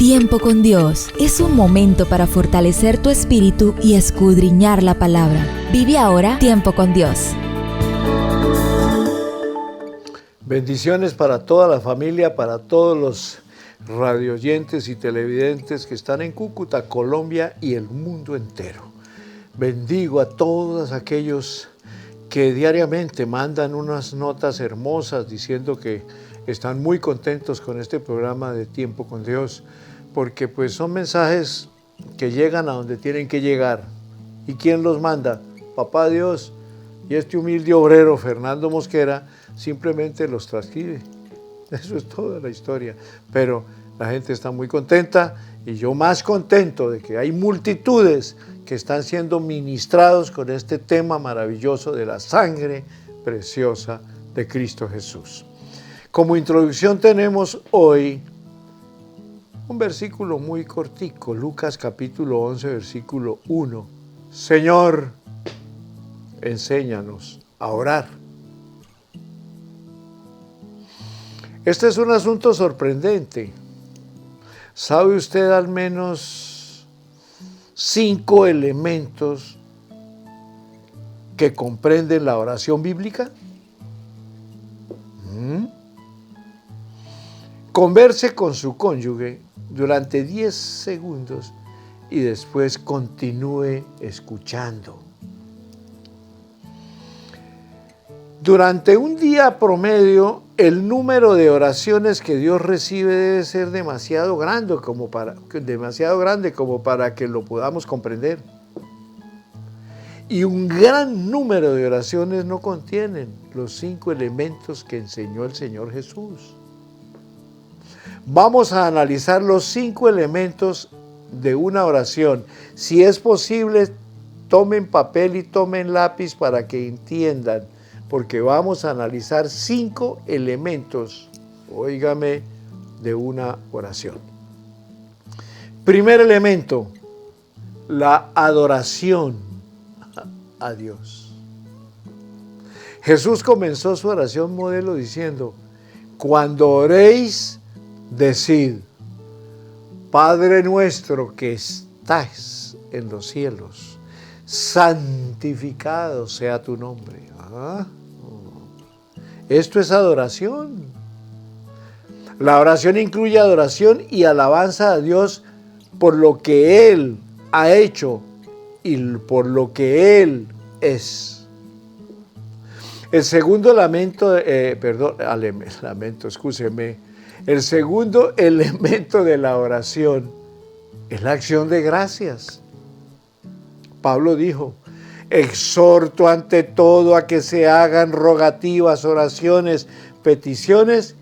Tiempo con Dios es un momento para fortalecer tu espíritu y escudriñar la palabra. Vive ahora Tiempo con Dios. Bendiciones para toda la familia, para todos los radioyentes y televidentes que están en Cúcuta, Colombia y el mundo entero. Bendigo a todos aquellos que diariamente mandan unas notas hermosas diciendo que están muy contentos con este programa de Tiempo con Dios, porque pues son mensajes que llegan a donde tienen que llegar. ¿Y quién los manda? Papá Dios. Y este humilde obrero, Fernando Mosquera, simplemente los transcribe. Eso es toda la historia. Pero la gente está muy contenta y yo más contento de que hay multitudes que están siendo ministrados con este tema maravilloso de la sangre preciosa de Cristo Jesús. Como introducción tenemos hoy un versículo muy cortico, Lucas capítulo 11, versículo 1. Señor, enséñanos a orar. Este es un asunto sorprendente. ¿Sabe usted al menos 5 elementos que comprenden la oración bíblica? Converse con su cónyuge durante 10 segundos y después continúe escuchando. Durante un día promedio, el número de oraciones que Dios recibe debe ser demasiado grande como para que lo podamos comprender. Y un gran número de oraciones no contienen los 5 elementos que enseñó el Señor Jesús. Vamos a analizar los 5 elementos de una oración. Si es posible, tomen papel y tomen lápiz para que entiendan, porque vamos a analizar 5 elementos, óigame, de una oración. Primer elemento, la adoración a Dios. Jesús comenzó su oración modelo diciendo: cuando oréis, decid: Padre nuestro que estás en los cielos, santificado sea tu nombre. Esto es adoración. La oración incluye adoración y alabanza a Dios por lo que Él ha hecho y por lo que Él es. El segundo El segundo elemento de la oración es la acción de gracias. Pablo dijo: exhorto ante todo a que se hagan rogativas, oraciones, peticiones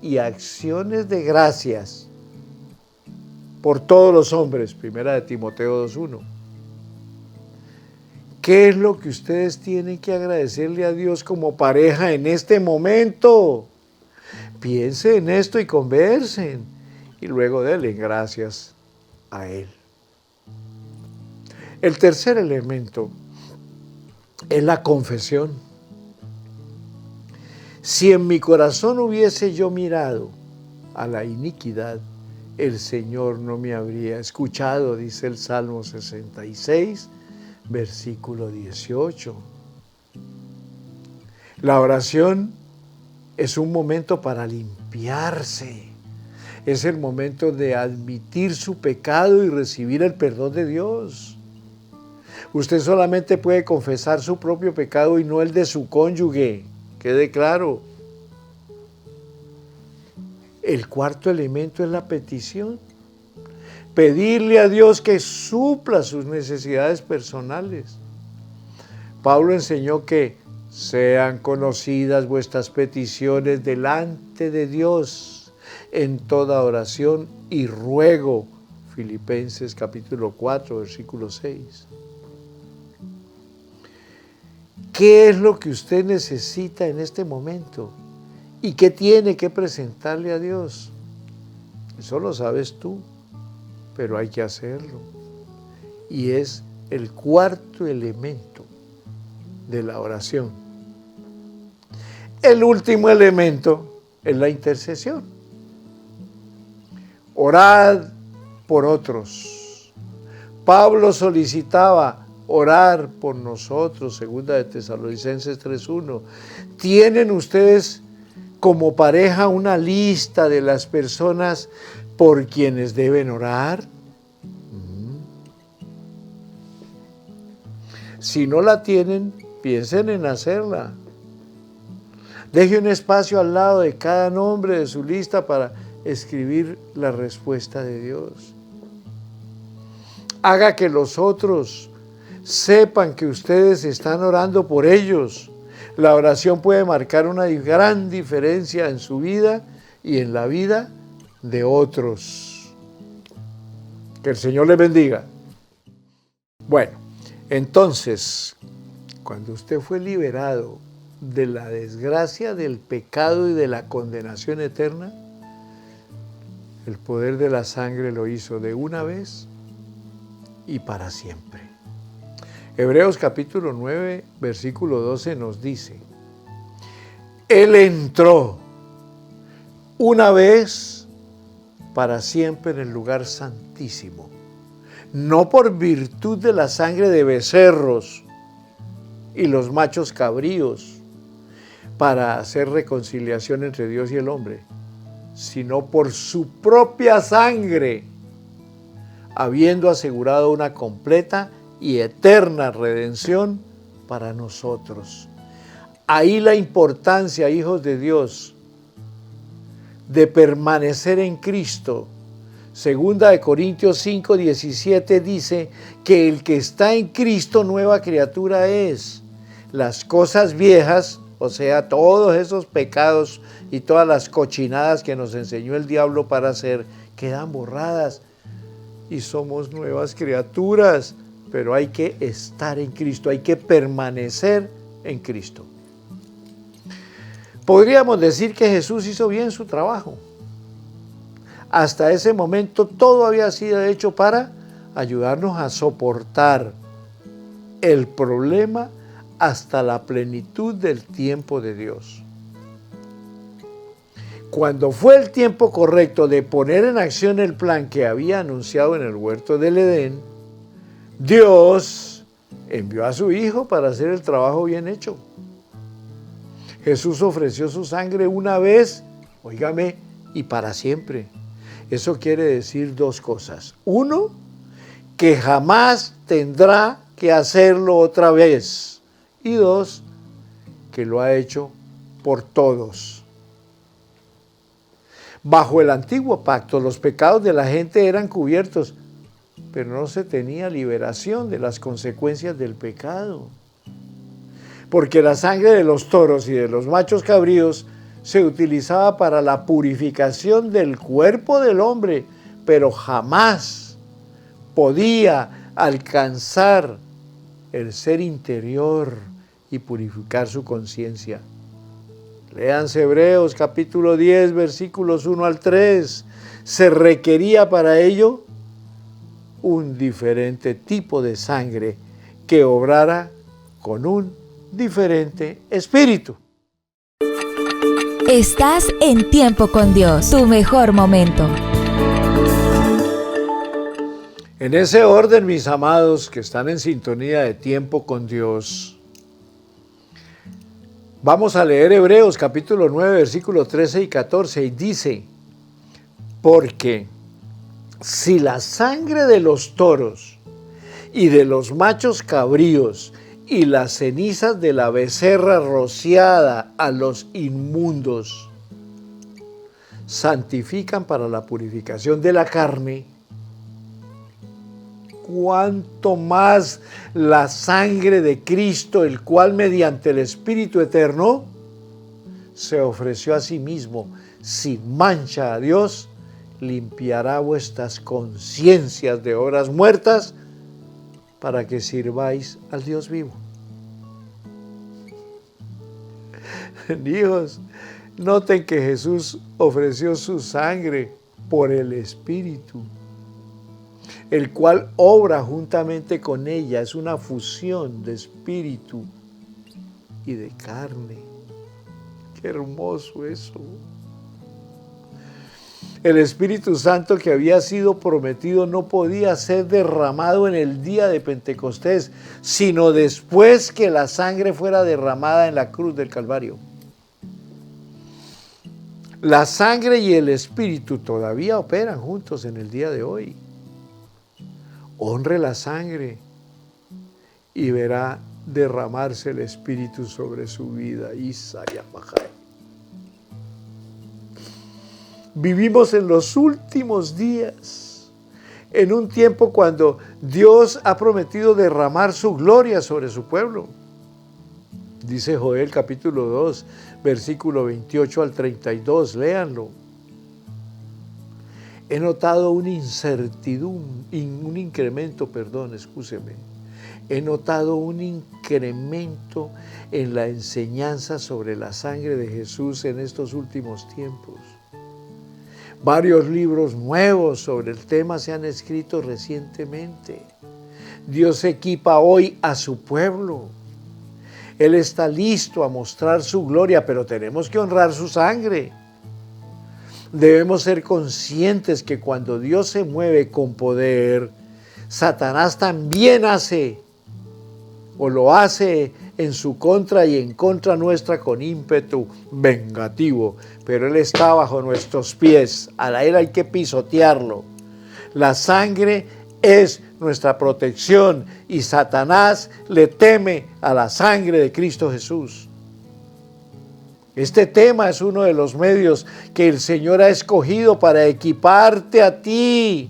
y acciones de gracias por todos los hombres. Primera de Timoteo 2:1. ¿Qué es lo que ustedes tienen que agradecerle a Dios como pareja en este momento? Piensen en esto y conversen, y luego denle gracias a Él. El tercer elemento es la confesión. Si en mi corazón hubiese yo mirado a la iniquidad, el Señor no me habría escuchado, dice el Salmo 66, versículo 18. La oración es un momento para limpiarse. Es el momento de admitir su pecado y recibir el perdón de Dios. Usted solamente puede confesar su propio pecado y no el de su cónyuge. Quede claro. El cuarto elemento es la petición. Pedirle a Dios que supla sus necesidades personales. Pablo enseñó que sean conocidas vuestras peticiones delante de Dios en toda oración y ruego. Filipenses capítulo 4, versículo 6. ¿Qué es lo que usted necesita en este momento? ¿Y qué tiene que presentarle a Dios? Eso lo sabes tú, pero hay que hacerlo. Y es el cuarto elemento de la oración. El último elemento es la intercesión. Orad por otros. Pablo solicitaba orar por nosotros, segunda de Tesalonicenses 3:1. ¿Tienen ustedes como pareja una lista de las personas por quienes deben orar? Si no la tienen, piensen en hacerla. Deje un espacio al lado de cada nombre de su lista para escribir la respuesta de Dios. Haga que los otros sepan que ustedes están orando por ellos. La oración puede marcar una gran diferencia en su vida y en la vida de otros. Que el Señor les bendiga. Bueno, entonces, cuando usted fue liberado de la desgracia, del pecado y de la condenación eterna, el poder de la sangre lo hizo de una vez y para siempre. Hebreos capítulo 9, versículo 12 nos dice: Él entró una vez para siempre en el lugar santísimo, no por virtud de la sangre de becerros y los machos cabríos para hacer reconciliación entre Dios y el hombre, sino por su propia sangre, habiendo asegurado una completa y eterna redención para nosotros. Ahí la importancia, hijos de Dios, de permanecer en Cristo. Segunda de Corintios 5:17 dice que el que está en Cristo nueva criatura es. Las cosas viejas, o sea, todos esos pecados y todas las cochinadas que nos enseñó el diablo para hacer, quedan borradas y somos nuevas criaturas. Pero hay que estar en Cristo, hay que permanecer en Cristo. Podríamos decir que Jesús hizo bien su trabajo. Hasta ese momento todo había sido hecho para ayudarnos a soportar el problema hasta la plenitud del tiempo de Dios. Cuando fue el tiempo correcto de poner en acción el plan que había anunciado en el huerto del Edén, Dios envió a su Hijo para hacer el trabajo bien hecho. Jesús ofreció su sangre una vez, óigame, y para siempre. Eso quiere decir dos cosas. Uno, que jamás tendrá que hacerlo otra vez. Y dos, que lo ha hecho por todos. Bajo el antiguo pacto, los pecados de la gente eran cubiertos, pero no se tenía liberación de las consecuencias del pecado. Porque la sangre de los toros y de los machos cabríos se utilizaba para la purificación del cuerpo del hombre, pero jamás podía alcanzar el ser interior y purificar su conciencia. Léanse Hebreos capítulo 10, versículos 1 al 3. Se requería para ello un diferente tipo de sangre que obrara con un diferente espíritu. Estás en Tiempo con Dios, tu mejor momento. En ese orden, mis amados que están en sintonía de Tiempo con Dios, vamos a leer Hebreos capítulo 9, versículos 13 y 14, y dice: porque si la sangre de los toros y de los machos cabríos y las cenizas de la becerra rociada a los inmundos santifican para la purificación de la carne, cuánto más la sangre de Cristo, el cual mediante el Espíritu Eterno se ofreció a sí mismo sin mancha a Dios, limpiará vuestras conciencias de obras muertas para que sirváis al Dios vivo. Hijos, noten que Jesús ofreció su sangre por el Espíritu, el cual obra juntamente con ella. Es una fusión de espíritu y de carne. Qué hermoso eso. El Espíritu Santo que había sido prometido no podía ser derramado en el día de Pentecostés, sino después que la sangre fuera derramada en la cruz del Calvario. La sangre y el Espíritu todavía operan juntos en el día de hoy. Honre la sangre y verá derramarse el Espíritu sobre su vida. Isaya Majai. Vivimos en los últimos días, en un tiempo cuando Dios ha prometido derramar su gloria sobre su pueblo. Dice Joel capítulo 2, versículo 28 al 32, léanlo. He notado una He notado un incremento en la enseñanza sobre la sangre de Jesús en estos últimos tiempos. Varios libros nuevos sobre el tema se han escrito recientemente. Dios equipa hoy a su pueblo. Él está listo a mostrar su gloria, pero tenemos que honrar su sangre. Debemos ser conscientes que cuando Dios se mueve con poder, Satanás también hace en su contra y en contra nuestra con ímpetu vengativo, pero Él está bajo nuestros pies. A Él hay que pisotearlo. La sangre es nuestra protección y Satanás le teme a la sangre de Cristo Jesús. Este tema es uno de los medios que el Señor ha escogido para equiparte a ti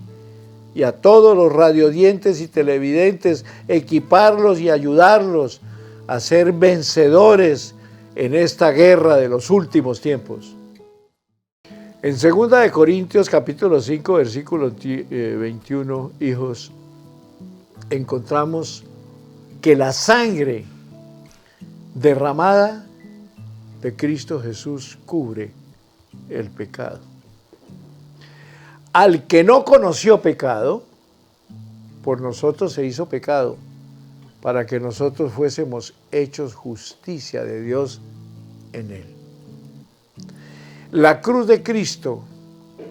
y a todos los radiodientes y televidentes, equiparlos y ayudarlos a ser vencedores en esta guerra de los últimos tiempos. En 2 de Corintios capítulo 5, versículo 21, hijos, encontramos que la sangre derramada de Cristo Jesús cubre el pecado. Al que no conoció pecado, por nosotros se hizo pecado, para que nosotros fuésemos hechos justicia de Dios en él. La cruz de Cristo,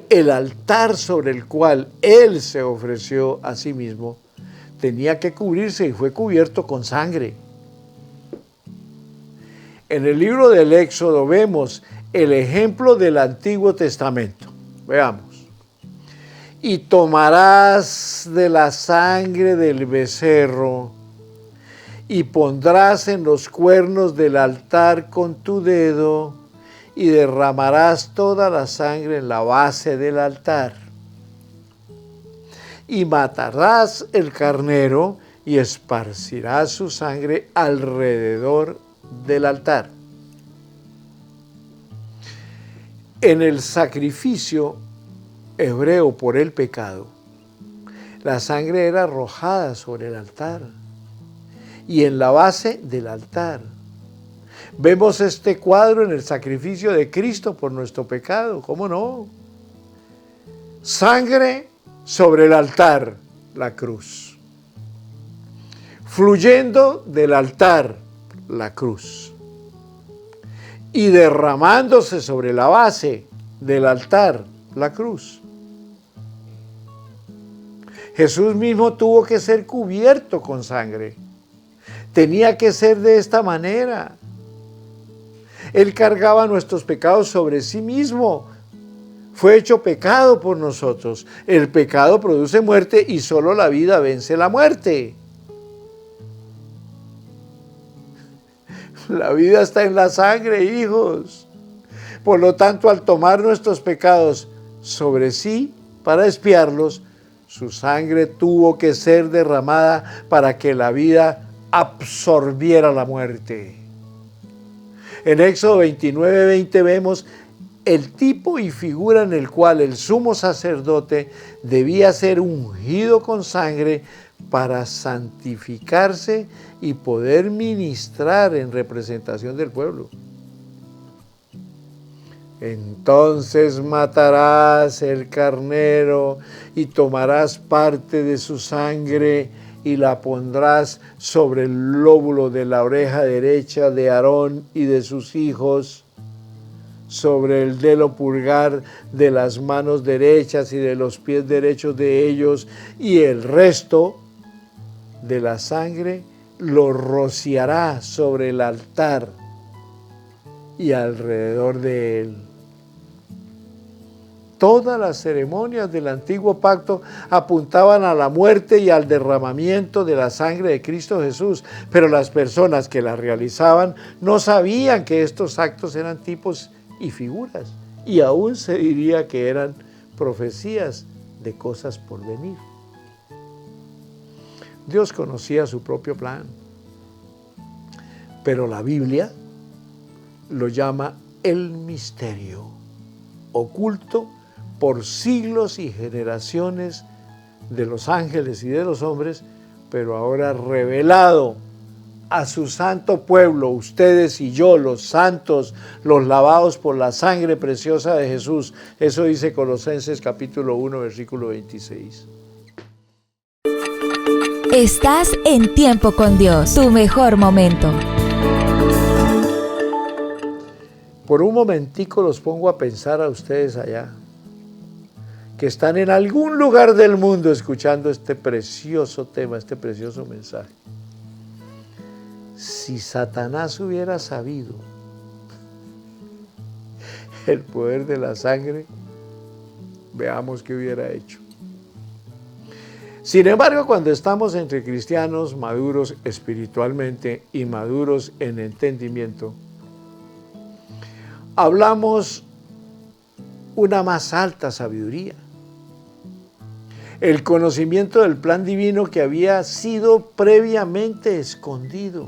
el altar sobre el cual Él se ofreció a sí mismo, tenía que cubrirse y fue cubierto con sangre. En el libro del Éxodo vemos el ejemplo del Antiguo Testamento. Veamos. Y tomarás de la sangre del becerro y pondrás en los cuernos del altar con tu dedo y derramarás toda la sangre en la base del altar. Y matarás el carnero y esparcirás su sangre alrededor del altar. En el sacrificio hebreo por el pecado, la sangre era arrojada sobre el altar y en la base del altar. Vemos este cuadro en el sacrificio de Cristo por nuestro pecado, ¿cómo no? Sangre sobre el altar, la cruz. Fluyendo del altar, la cruz. Y derramándose sobre la base del altar, la cruz. Jesús mismo tuvo que ser cubierto con sangre. Tenía que ser de esta manera. Él cargaba nuestros pecados sobre sí mismo. Fue hecho pecado por nosotros. El pecado produce muerte y solo la vida vence la muerte. La vida está en la sangre, hijos. Por lo tanto, al tomar nuestros pecados sobre sí para expiarlos, su sangre tuvo que ser derramada para que la vida absorbiera la muerte. En Éxodo 29:20 vemos el tipo y figura en el cual el sumo sacerdote debía ser ungido con sangre para santificarse y poder ministrar en representación del pueblo. Entonces matarás el carnero y tomarás parte de su sangre y la pondrás sobre el lóbulo de la oreja derecha de Aarón y de sus hijos, sobre el dedo pulgar de las manos derechas y de los pies derechos de ellos, y el resto de la sangre lo rociará sobre el altar y alrededor de él. Todas las ceremonias del antiguo pacto apuntaban a la muerte y al derramamiento de la sangre de Cristo Jesús, pero las personas que las realizaban no sabían que estos actos eran tipos y figuras, y aún se diría que eran profecías de cosas por venir. Dios conocía su propio plan, pero la Biblia lo llama el misterio, oculto por siglos y generaciones de los ángeles y de los hombres, pero ahora revelado a su santo pueblo, ustedes y yo, los santos, los lavados por la sangre preciosa de Jesús. Eso dice Colosenses capítulo 1, versículo 26. Estás en Tiempo con Dios, tu mejor momento. Por un momentico los pongo a pensar a ustedes allá, que están en algún lugar del mundo escuchando este precioso tema, este precioso mensaje. Si Satanás hubiera sabido el poder de la sangre, veamos qué hubiera hecho. Sin embargo, cuando estamos entre cristianos maduros espiritualmente y maduros en entendimiento, hablamos una más alta sabiduría. El conocimiento del plan divino que había sido previamente escondido.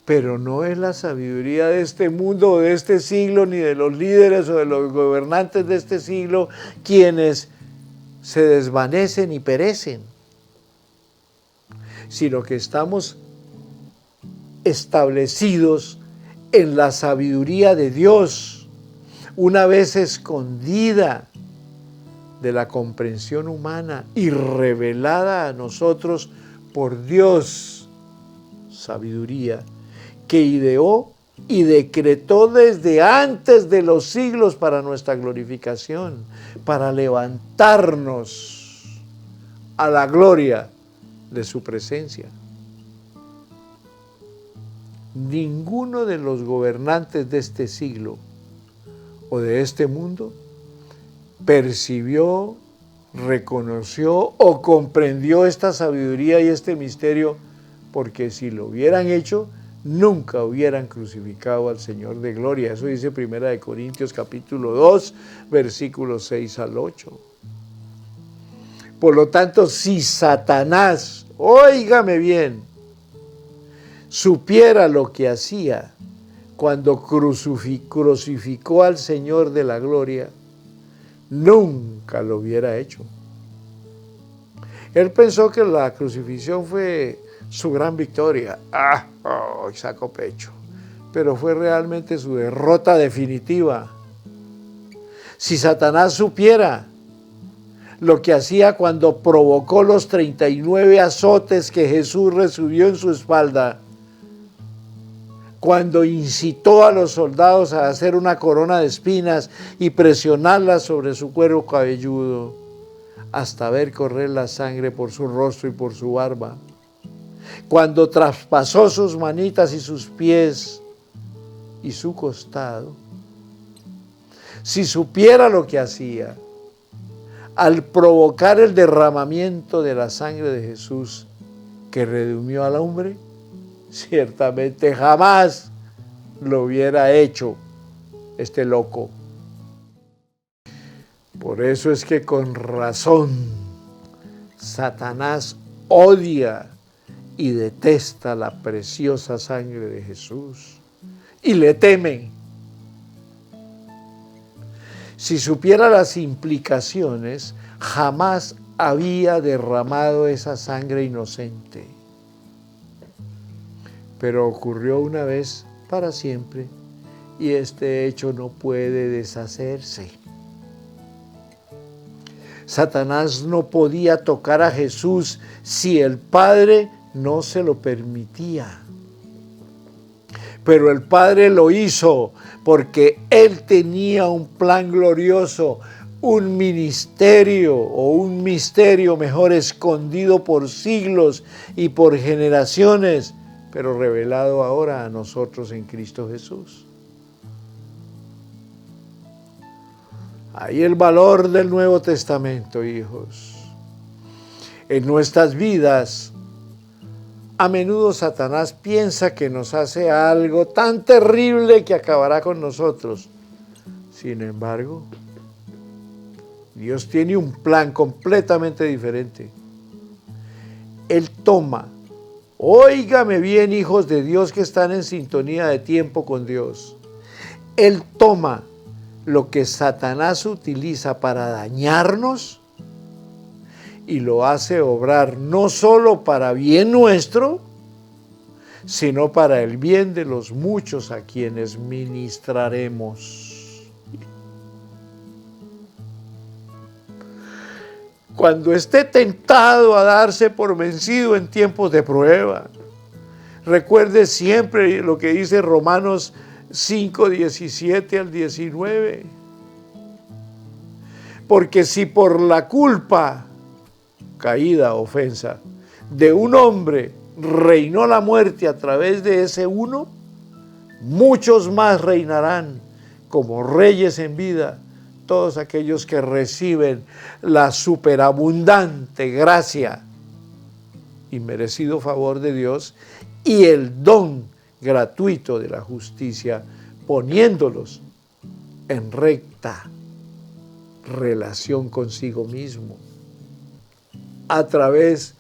Pero no es la sabiduría de este mundo o de este siglo, ni de los líderes o de los gobernantes de este siglo, quienes se desvanecen y perecen, sino que estamos establecidos en la sabiduría de Dios, una vez escondida de la comprensión humana y revelada a nosotros por Dios, sabiduría que ideó y decretó desde antes de los siglos para nuestra glorificación, para levantarnos a la gloria de su presencia. Ninguno de los gobernantes de este siglo o de este mundo percibió, reconoció o comprendió esta sabiduría y este misterio, porque si lo hubieran hecho, nunca hubieran crucificado al Señor de gloria. Eso dice 1 Corintios capítulo 2, versículos 6 al 8. Por lo tanto, si Satanás, óigame bien, supiera lo que hacía cuando crucificó al Señor de la gloria, nunca lo hubiera hecho. Él pensó que la crucifixión fue su gran victoria. Sacó pecho. Pero fue realmente su derrota definitiva. Si Satanás supiera lo que hacía cuando provocó los 39 azotes que Jesús recibió en su espalda, cuando incitó a los soldados a hacer una corona de espinas y presionarla sobre su cuero cabelludo, hasta ver correr la sangre por su rostro y por su barba, cuando traspasó sus manitas y sus pies y su costado, si supiera lo que hacía al provocar el derramamiento de la sangre de Jesús que redimió al hombre, ciertamente jamás lo hubiera hecho este loco. Por eso es que con razón Satanás odia y detesta la preciosa sangre de Jesús y le teme. Si supiera las implicaciones, jamás había derramado esa sangre inocente. Pero ocurrió una vez para siempre y este hecho no puede deshacerse. Satanás no podía tocar a Jesús si el Padre no se lo permitía. Pero el Padre lo hizo porque Él tenía un plan glorioso, un ministerio o un misterio mejor escondido por siglos y por generaciones, pero revelado ahora a nosotros en Cristo Jesús. Ahí el valor del Nuevo Testamento, hijos. En nuestras vidas, a menudo Satanás piensa que nos hace algo tan terrible que acabará con nosotros. Sin embargo, Dios tiene un plan completamente diferente. Él toma, óigame bien, hijos de Dios que están en sintonía de tiempo con Dios. Él toma lo que Satanás utiliza para dañarnos y lo hace obrar no solo para bien nuestro, sino para el bien de los muchos a quienes ministraremos. Cuando esté tentado a darse por vencido en tiempos de prueba, recuerde siempre lo que dice Romanos 5, 17 al 19. Porque si por la culpa, caída, ofensa, de un hombre reinó la muerte a través de ese uno, muchos más reinarán como reyes en vida, todos aquellos que reciben la superabundante gracia y merecido favor de Dios y el don gratuito de la justicia, poniéndolos en recta relación consigo mismo a través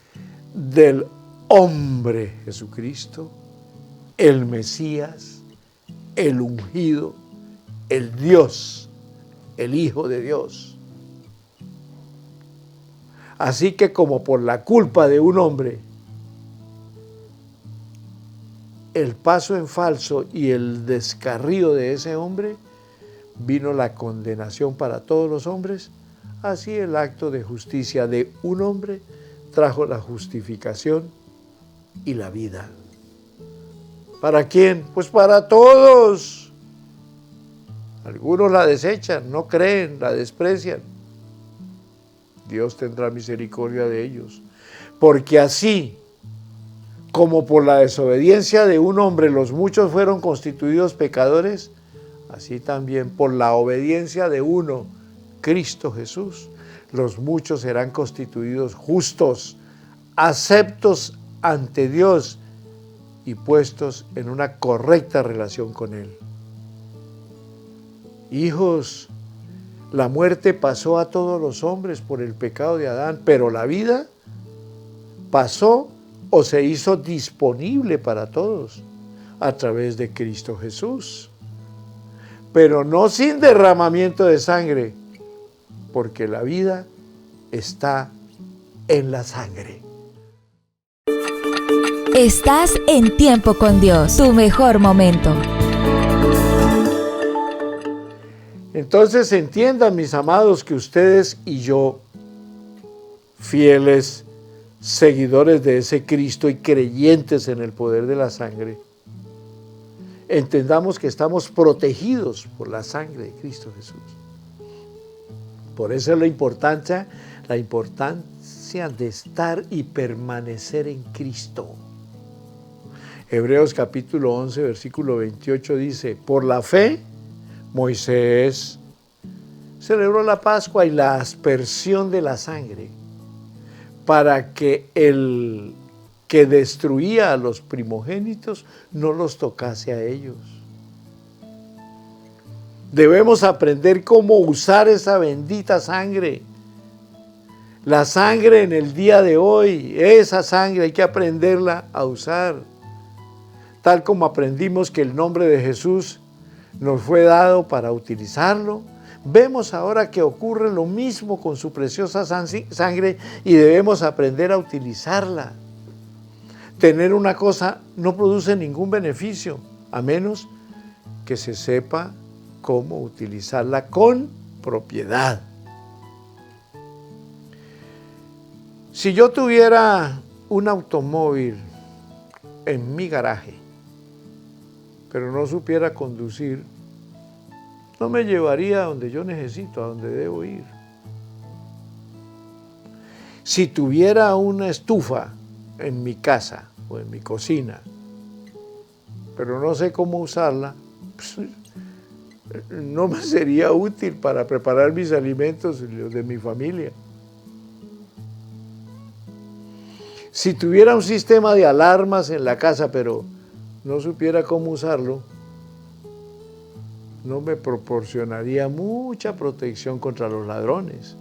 del hombre Jesucristo, el Mesías, el ungido, el Dios, el Hijo de Dios. Así que como por la culpa de un hombre, el paso en falso y el descarrío de ese hombre, vino la condenación para todos los hombres, así el acto de justicia de un hombre trajo la justificación y la vida. ¿Para quién? Pues para todos. Algunos la desechan, no creen, la desprecian. Dios tendrá misericordia de ellos. Porque así como por la desobediencia de un hombre los muchos fueron constituidos pecadores, así también por la obediencia de uno, Cristo Jesús, los muchos serán constituidos justos, aceptos ante Dios y puestos en una correcta relación con Él. Hijos, la muerte pasó a todos los hombres por el pecado de Adán, pero la vida pasó o se hizo disponible para todos a través de Cristo Jesús. Pero no sin derramamiento de sangre, porque la vida está en la sangre. Estás en Tiempo con Dios, tu mejor momento. Entonces entiendan, mis amados, que ustedes y yo, fieles seguidores de ese Cristo y creyentes en el poder de la sangre, entendamos que estamos protegidos por la sangre de Cristo Jesús. Por eso es la importancia de estar y permanecer en Cristo. Hebreos capítulo 11, versículo 28 dice, por la fe, Moisés celebró la Pascua y la aspersión de la sangre para que el que destruía a los primogénitos no los tocase a ellos. Debemos aprender cómo usar esa bendita sangre. La sangre en el día de hoy, esa sangre hay que aprenderla a usar. Tal como aprendimos que el nombre de Jesús nos fue dado para utilizarlo, vemos ahora que ocurre lo mismo con su preciosa sangre y debemos aprender a utilizarla. Tener una cosa no produce ningún beneficio, a menos que se sepa cómo utilizarla con propiedad. Si yo tuviera un automóvil en mi garaje, pero no supiera conducir, no me llevaría a donde yo necesito, a donde debo ir. Si tuviera una estufa en mi casa o en mi cocina, pero no sé cómo usarla, pues, no me sería útil para preparar mis alimentos y los de mi familia. Si tuviera un sistema de alarmas en la casa, pero no supiera cómo usarlo, no me proporcionaría mucha protección contra los ladrones.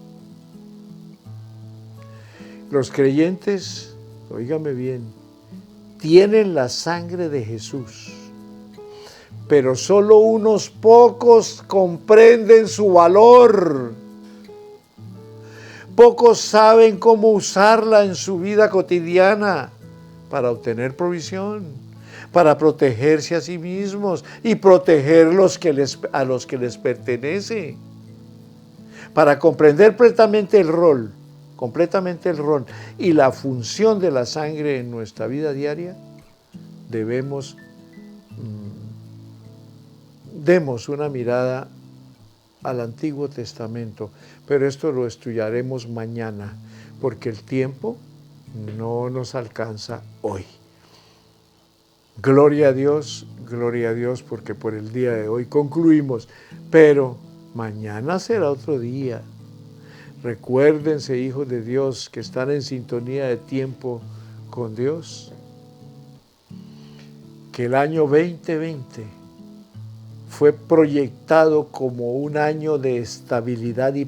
Los creyentes, óigame bien, tienen la sangre de Jesús, pero solo unos pocos comprenden su valor. Pocos saben cómo usarla en su vida cotidiana para obtener provisión, para protegerse a sí mismos y proteger a los que les pertenece. Para comprender completamente el rol y la función de la sangre en nuestra vida diaria, demos una mirada al Antiguo Testamento, pero esto lo estudiaremos mañana, porque el tiempo no nos alcanza hoy. Gloria a Dios, porque por el día de hoy concluimos, pero mañana será otro día. Recuérdense, hijos de Dios, que están en sintonía de tiempo con Dios, que el año 2020 fue proyectado como un año de estabilidad y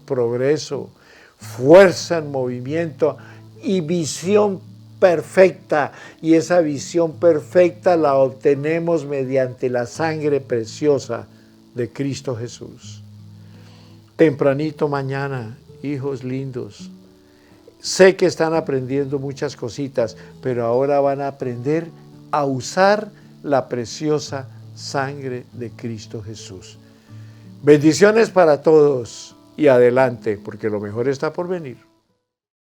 progreso, fuerza en movimiento y visión perfecta. Y esa visión perfecta la obtenemos mediante la sangre preciosa de Cristo Jesús. Tempranito mañana, hijos lindos, sé que están aprendiendo muchas cositas, pero ahora van a aprender a usar la preciosa sangre de Cristo Jesús. Bendiciones para todos y adelante, porque lo mejor está por venir.